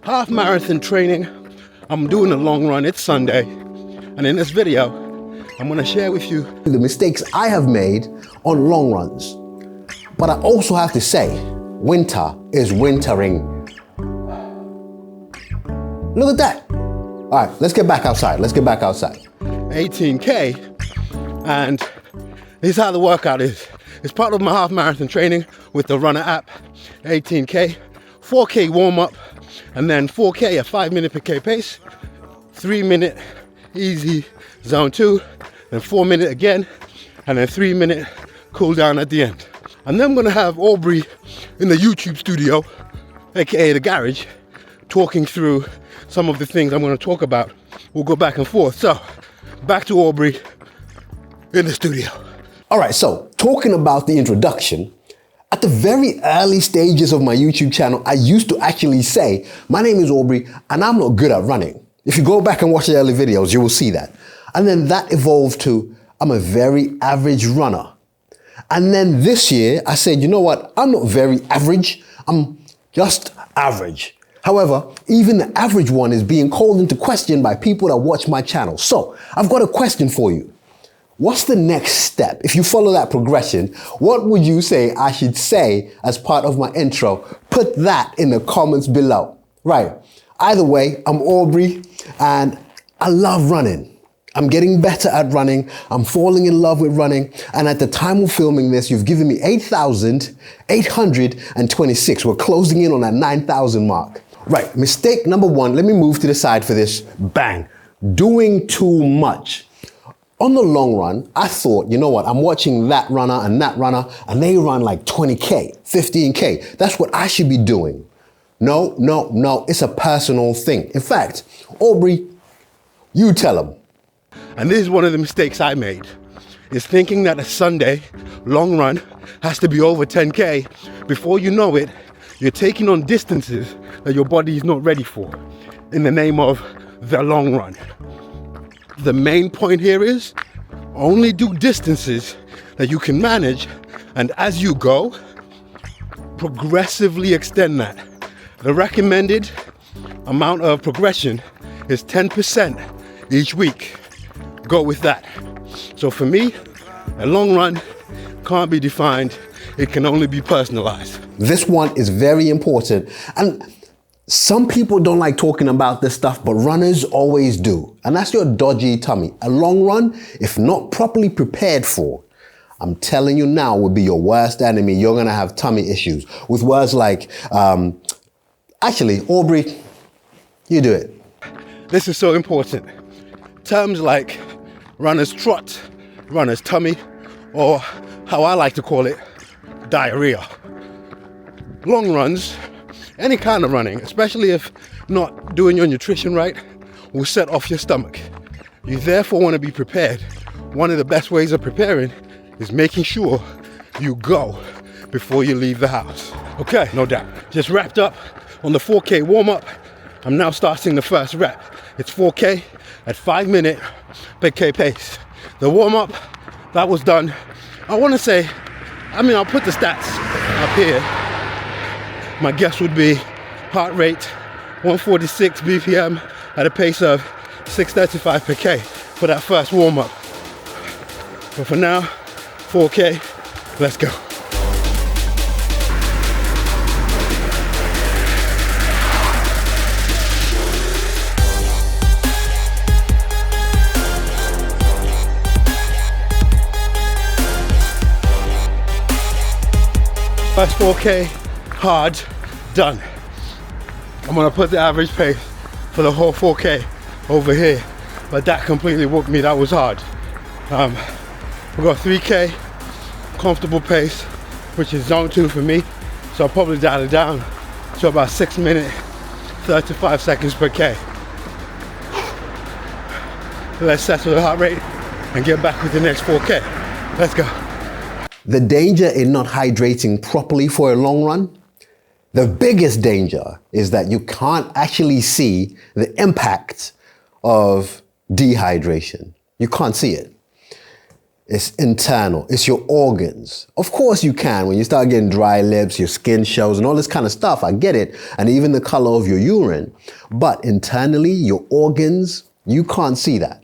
half marathon training. I'm doing a long run. It's Sunday. And in this video, I'm gonna share with you the mistakes I have made on long runs. But I also have to say, winter is wintering. Look at that. All right, let's get back outside. 18K. And this is how the workout is. It's part of my half marathon training with the Runner app. 18K, 4K warm up, and then 4K at 5 minute per K pace, 3 minute easy zone 2, then 4 minute again, and then 3 minute cool down at the end. And then I'm gonna have Aubrey in the YouTube studio, AKA the garage, talking through some of the things I'm gonna talk about. We'll go back and forth. So, back to Aubrey in the studio. All right, so talking about the introduction, at the very early stages of my YouTube channel, I used to actually say, my name is Aubrey and I'm not good at running. If you go back and watch the early videos, you will see that. And then that evolved to, I'm a very average runner. And then this year, I said, you know what? I'm not very average. I'm just average. However, even the average one is being called into question by people that watch my channel. So I've got a question for you. What's the next step? If you follow that progression, what would you say I should say as part of my intro? Put that in the comments below. Right. Either way, I'm Aubrey and I love running. I'm getting better at running. I'm falling in love with running. And at the time of filming this, you've given me 8,826. We're closing in on that 9,000 mark. Right. Mistake number one. Let me move to the side for this. Bang. Doing too much. On the long run, I thought, you know what, I'm watching that runner, and they run like 20K, 15K. That's what I should be doing. No, it's a personal thing. In fact, Aubrey, you tell them. And this is one of the mistakes I made, is thinking that a Sunday long run has to be over 10K. Before you know it, you're taking on distances that your body is not ready for in the name of the long run. The main point here is only do distances that you can manage, and as you go, progressively extend that. The recommended amount of progression is 10% each week. Go with that. So for me, a long run can't be defined. It can only be personalized. This one is very important. And some people don't like talking about this stuff, but runners always do. And that's your dodgy tummy. A long run, if not properly prepared for, I'm telling you now, would be your worst enemy. You're gonna have tummy issues with words like, actually, Aubrey, you do it. This is so important. Terms like runner's trot, runner's tummy, or how I like to call it, diarrhea. Long runs, any kind of running, especially if not doing your nutrition right, will set off your stomach. You therefore want to be prepared. One of the best ways of preparing is making sure you go before you leave the house. Okay, no doubt. Just wrapped up on the 4K warm up. I'm now starting the first rep. It's 4K at 5 minute per K pace. The warm up, that was done. I want to say, I'll put the stats up here. My guess would be heart rate 146 BPM at a pace of 635 per K for that first warm up. But for now, 4K, let's go. First 4K, hard, done. I'm gonna put the average pace for the whole 4K over here, but that completely whooped me. That was hard. We got 3K, comfortable pace, which is zone 2 for me. So I'll probably dial it down to about 6 minutes, 35 seconds per K. Let's settle the heart rate and get back with the next 4K. Let's go. The danger in not hydrating properly for a long run, the biggest danger is that you can't actually see the impact of dehydration. You can't see it. It's internal. It's your organs. Of course you can. When you start getting dry lips, your skin shows and all this kind of stuff, I get it. And even the color of your urine. But internally, your organs, you can't see that.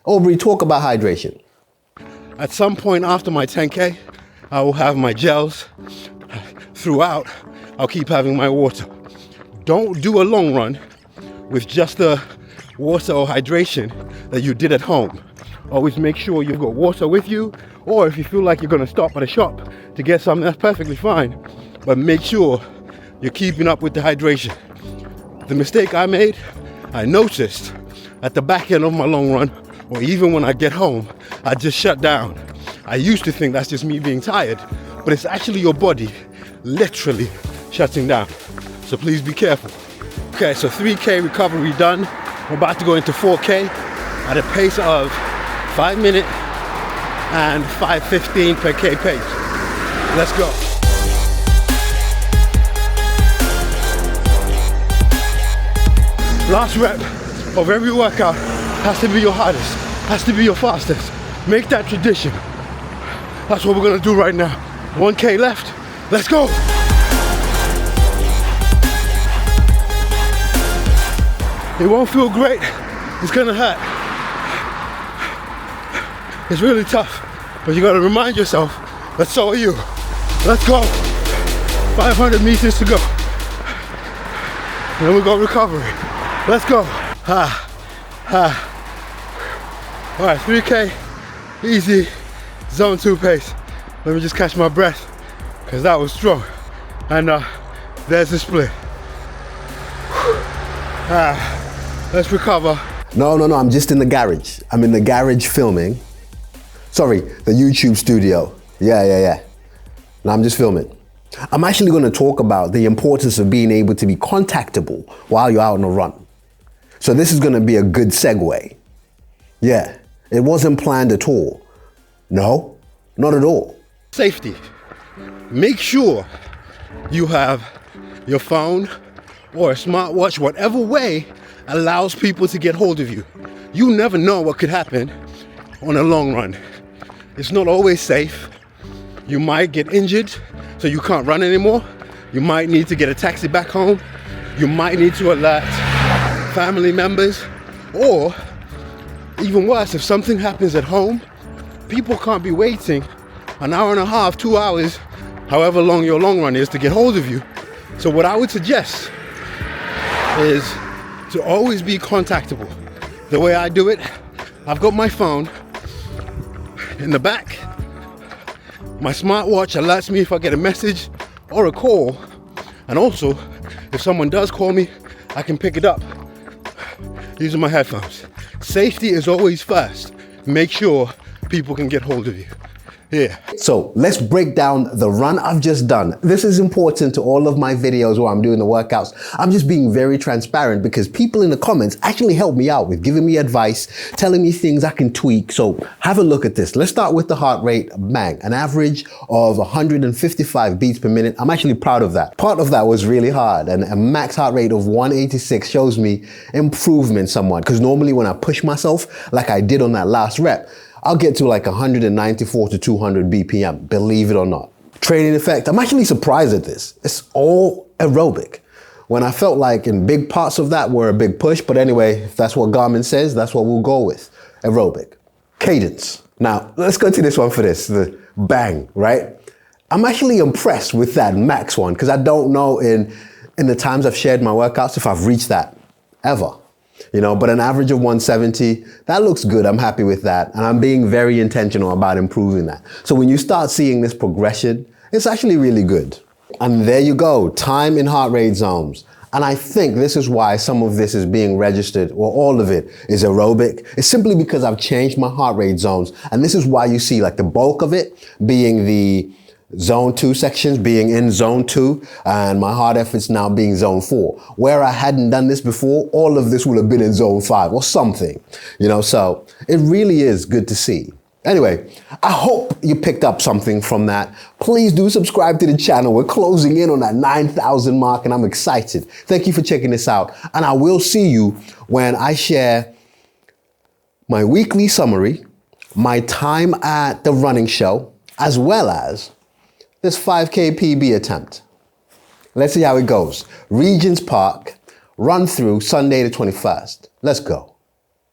Aubrey, talk about hydration. At some point after my 10K, I will have my gels. Throughout, I'll keep having my water. Don't do a long run with just the water or hydration that you did at home. Always make sure you've got water with you, or if you feel like you're gonna stop at a shop to get something, that's perfectly fine. But make sure you're keeping up with the hydration. The mistake I made, I noticed at the back end of my long run, or even when I get home, I just shut down. I used to think that's just me being tired, but it's actually your body literally shutting down. So please be careful. Okay, so 3K recovery done. We're about to go into 4K at a pace of 5 minutes and 5:15 per K pace. Let's go. Last rep of every workout has to be your hardest, has to be your fastest. Make that tradition. That's what we're gonna do right now. 1K left, let's go. It won't feel great, it's gonna hurt. It's really tough, but you gotta remind yourself that so are you. Let's go. 500 meters to go. And then we go recovery. Let's go. All right, 3K, easy, zone 2 pace. Let me just catch my breath, because that was strong. And there's the split. Let's recover. No, I'm just in the garage. I'm in the garage filming. Sorry, the YouTube studio. Yeah. Now I'm just filming. I'm actually going to talk about the importance of being able to be contactable while you're out on a run. So this is going to be a good segue. Yeah, it wasn't planned at all. No, not at all. Safety. Make sure you have your phone or a smartwatch, whatever way allows people to get hold of you. You never know what could happen on a long run. It's not always safe. You might get injured, so you can't run anymore. You might need to get a taxi back home. You might need to alert family members, or even worse, if something happens at home, people can't be waiting an hour and a half, 2 hours, however long your long run is, to get hold of you. So what I would suggest is to always be contactable. The way I do it, I've got my phone in the back. My smartwatch alerts me if I get a message or a call. And also, if someone does call me, I can pick it up using my headphones. Safety is always first. Make sure people can get hold of you. Yeah. So let's break down the run I've just done. This is important to all of my videos where I'm doing the workouts. I'm just being very transparent because people in the comments actually help me out with giving me advice, telling me things I can tweak. So have a look at this. Let's start with the heart rate. Bang, an average of 155 beats per minute. I'm actually proud of that. Part of that was really hard, and a max heart rate of 186 shows me improvement somewhat, because normally when I push myself like I did on that last rep, I'll get to like 194 to 200 BPM, believe it or not. Training effect, I'm actually surprised at this. It's all aerobic. When I felt like in big parts of that were a big push, but anyway, if that's what Garmin says, that's what we'll go with, aerobic. Cadence. Now, let's go to this one for this, the bang, right? I'm actually impressed with that max one, because I don't know in the times I've shared my workouts if I've reached that ever. You know, but an average of 170, that looks good. I'm happy with that. And I'm being very intentional about improving that. So when you start seeing this progression, it's actually really good. And there you go, time in heart rate zones. And I think this is why some of this is being registered, or all of it is aerobic. It's simply because I've changed my heart rate zones. And this is why you see like the bulk of it being the zone 2 sections, being in zone 2, and my hard efforts now being zone 4. Where I hadn't done this before, all of this would have been in zone 5 or something, you know, so it really is good to see. Anyway, I hope you picked up something from that. Please do subscribe to the channel. We're closing in on that 9,000 mark, and I'm excited. Thank you for checking this out, and I will see you when I share my weekly summary my time at the running show, as well as this 5K PB attempt. Let's see how it goes. Regent's Park, run through Sunday the 21st. Let's go.